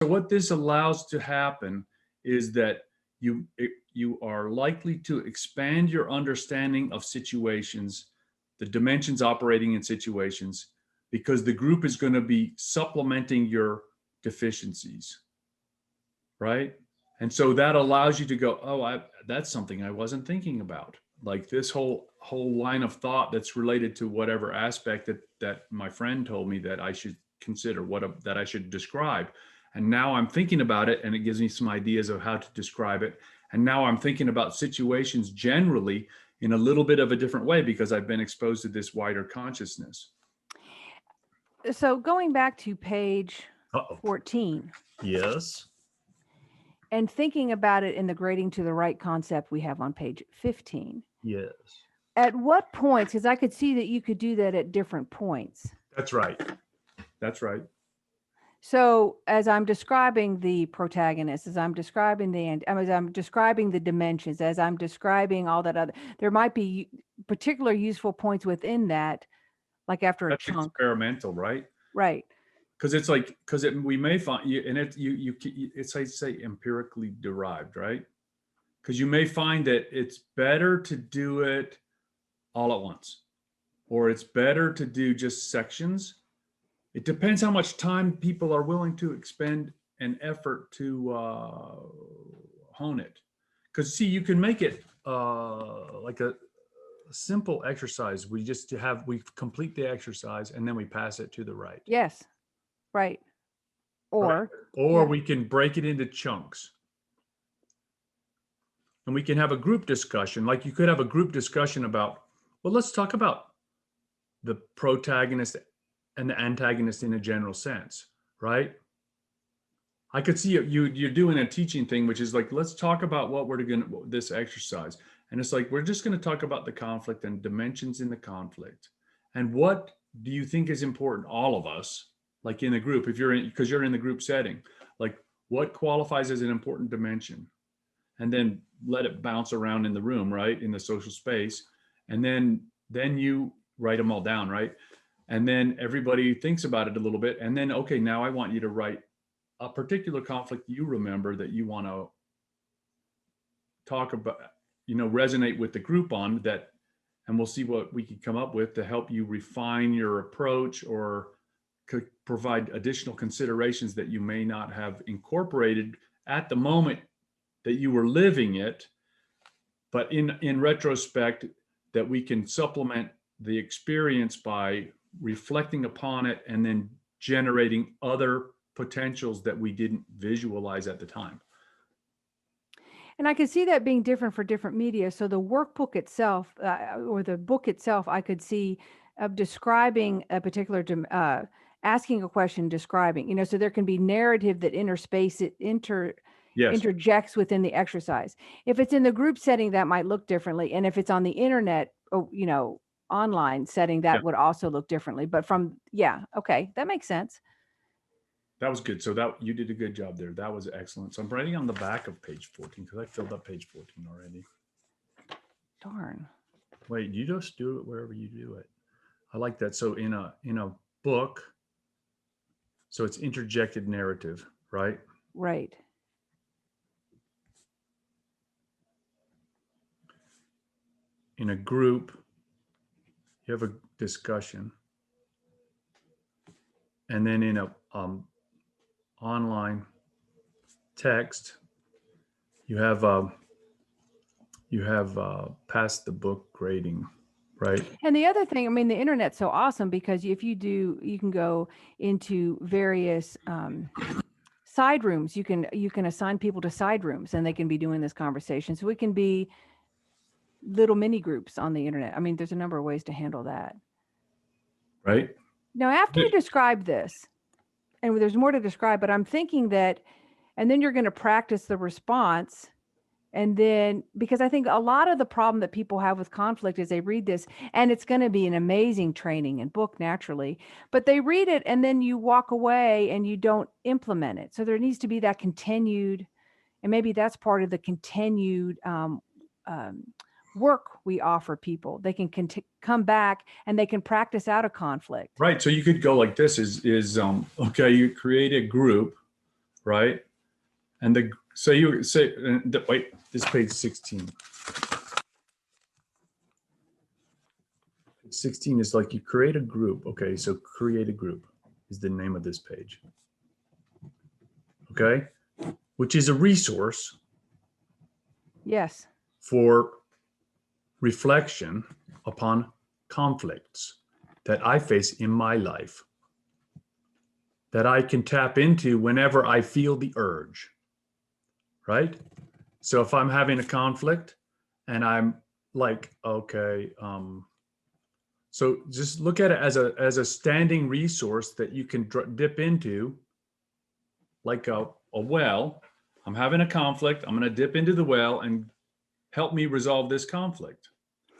So what this allows to happen is that you are likely to expand your understanding of situations, the dimensions operating in situations, because the group is going to be supplementing your deficiencies, right? And so that allows you to go, oh, that's something I wasn't thinking about. Like this whole line of thought that's related to whatever aspect that my friend told me that I should consider, that I should describe. And now I'm thinking about it, and it gives me some ideas of how to describe it. And now I'm thinking about situations generally in a little bit of a different way because I've been exposed to this wider consciousness. So going back to page Uh-oh. 14 Yes. and thinking about it in the grading to the right concept we have on page 15. Yes. At what points, because I could see that you could do that at different points. That's right. That's right. So as I'm describing the protagonist, as I'm describing the dimensions, as I'm describing all that other, there might be particular useful points within that, like after a That's chunk. experimental, right? Right. Because it's like, we may find you, and it's, I say, empirically derived, right? Because you may find that it's better to do it all at once, or it's better to do just sections. It depends how much time people are willing to expend an effort to hone it. Because see, you can make it like a simple exercise. We complete the exercise and then we pass it to the right. Yes. Right. Or we can break it into chunks. And we can have a group discussion. Like you could have a group discussion about, well, let's talk about the protagonist and the antagonist in a general sense, right? I could see you're doing a teaching thing, which is like, let's talk about what we're going to, this exercise. And it's like, we're just going to talk about the conflict and dimensions in the conflict. And what do you think is important? All of us, like in the group, because you're in the group setting, like what qualifies as an important dimension? And then let it bounce around in the room, right? In the social space. And then you write them all down, right? And then everybody thinks about it a little bit. And then, okay, now I want you to write a particular conflict you remember that you want to talk about, resonate with the group on that. And we'll see what we can come up with to help you refine your approach or could provide additional considerations that you may not have incorporated at the moment that you were living it. But in retrospect, that we can supplement the experience by reflecting upon it and then generating other potentials that we didn't visualize at the time. And I could see that being different for different media. So the workbook itself, or the book itself, I could see describing a particular, asking a question, describing, so there can be narrative that interjects within the exercise. If it's in the group setting, that might look differently. And if it's on the internet, online setting, that would also look differently. But okay, that makes sense. That was good. So that you did a good job there. That was excellent. So I'm writing on the back of page 14 because I filled up page 14 already. Darn. Wait, you just do it wherever you do it. I like that. So in a book, so it's interjected narrative, right? Right. In a group, you have a discussion. And then in a online text, you have passed the book grading, right? And the other thing, the internet's so awesome because if you can go into various side rooms. You can assign people to side rooms and they can be doing this conversation. So it can be little mini groups on the internet. There's a number of ways to handle that. Right. Now, after you describe this, and there's more to describe, but I'm thinking that, and then you're going to practice the response. And then, because I think a lot of the problem that people have with conflict is they read this, and it's going to be an amazing training and book naturally, but they read it and then you walk away and you don't implement it. So there needs to be that continued, and maybe that's part of the continued work we offer people. They can come back and they can practice out a conflict. Right. So you could go like this is okay, you create a group right? And so you say, wait, this page 16. 16 is like you create a group. Okay, so create a group is the name of this page. Okay, which is a resource Yes. for reflection upon conflicts that I face in my life that I can tap into whenever I feel the urge, right? So if I'm having a conflict and I'm like, okay, so just look at it as a standing resource that you can dip into, like a well. I'm having a conflict. I'm going to dip into the well and help me resolve this conflict.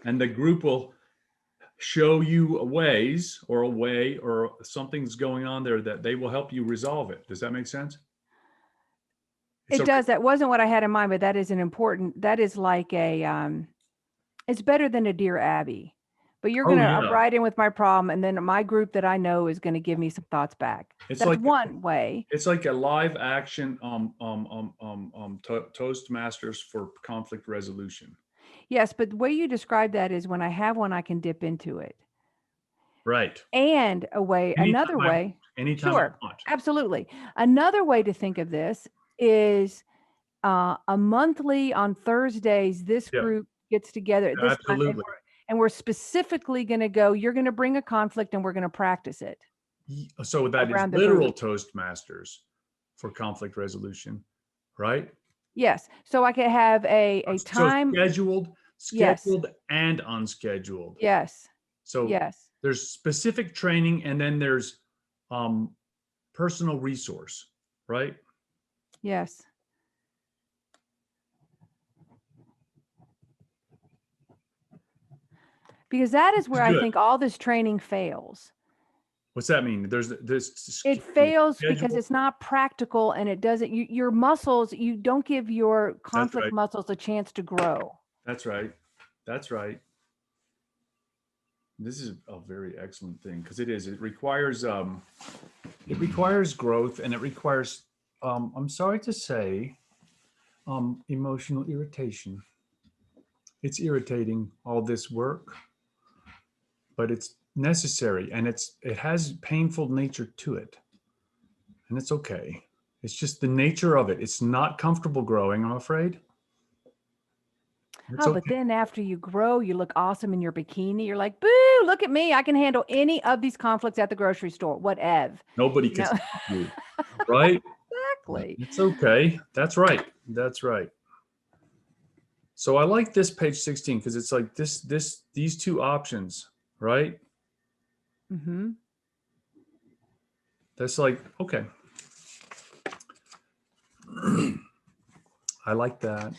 And the group will show you ways or a way or something's going on there that they will help you resolve it. Does that make sense? It does. That wasn't what I had in mind, but that is that is like it's better than a Dear Abby. But you're going to write in with my problem, and then my group that I know is going to give me some thoughts back. That's like one way. It's like a live action Toastmasters for conflict resolution. Yes, but the way you describe that is when I have one, I can dip into it. Right. And another way. Anytime sure, I want. Absolutely. Another way to think of this is a monthly on Thursdays, this group gets together at this Absolutely. time, and we're specifically going to go, you're going to bring a conflict and we're going to practice it. So that is literal Toastmasters for conflict resolution, right? Yes. So I could have a time. So scheduled and unscheduled. Yes. So there's specific training and then there's personal resource, right? Yes. Because that is where I think all this training fails. What's that mean? There's this. It fails because it's not practical and it doesn't, your muscles, you don't give your conflict muscles a chance to grow. That's right. That's right. This is a very excellent thing because it requires growth and it requires, I'm sorry to say, emotional irritation. It's irritating, all this work, but it's necessary and it has painful nature to it. And it's okay. It's just the nature of it. It's not comfortable growing, I'm afraid. But then after you grow, you look awesome in your bikini. You're like, boo, look at me. I can handle any of these conflicts at the grocery store, whatever. Nobody can stop you, right? Exactly. It's okay. That's right. That's right. So I like this page 16 because it's like these two options, right? Mm-hmm. That's like, okay. I like that.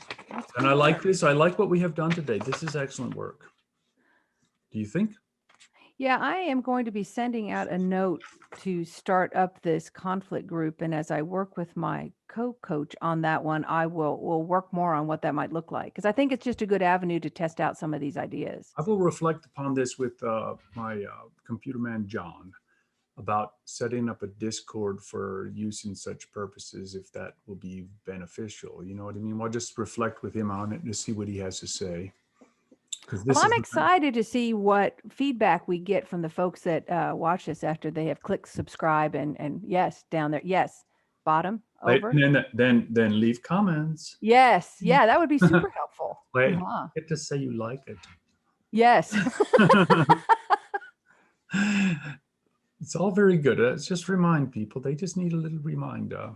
And I like this. I like what we have done today. This is excellent work. Do you think? Yeah, I am going to be sending out a note to start up this conflict group. And as I work with my co-coach on that one, we'll work more on what that might look like. Because I think it's just a good avenue to test out some of these ideas. I will reflect upon this with my computer man, John, about setting up a Discord for use in such purposes, if that will be beneficial. You know what I mean? We'll just reflect with him on it to see what he has to say. Well, I'm excited to see what feedback we get from the folks that watch this after they have clicked subscribe and yes, down there. Yes. Bottom over. Then leave comments. Yes. Yeah. That would be super helpful. Wait, get to say you like it. Yes. It's all very good. Let's just remind people. They just need a little reminder.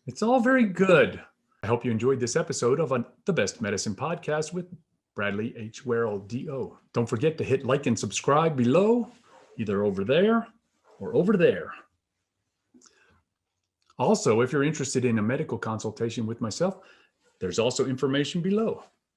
It's all very good. I hope you enjoyed this episode of the Best Medicine Podcast with Bradley H. Werrell, D.O. Don't forget to hit like and subscribe below, either over there or over there. Also, if you're interested in a medical consultation with myself, there's also information below.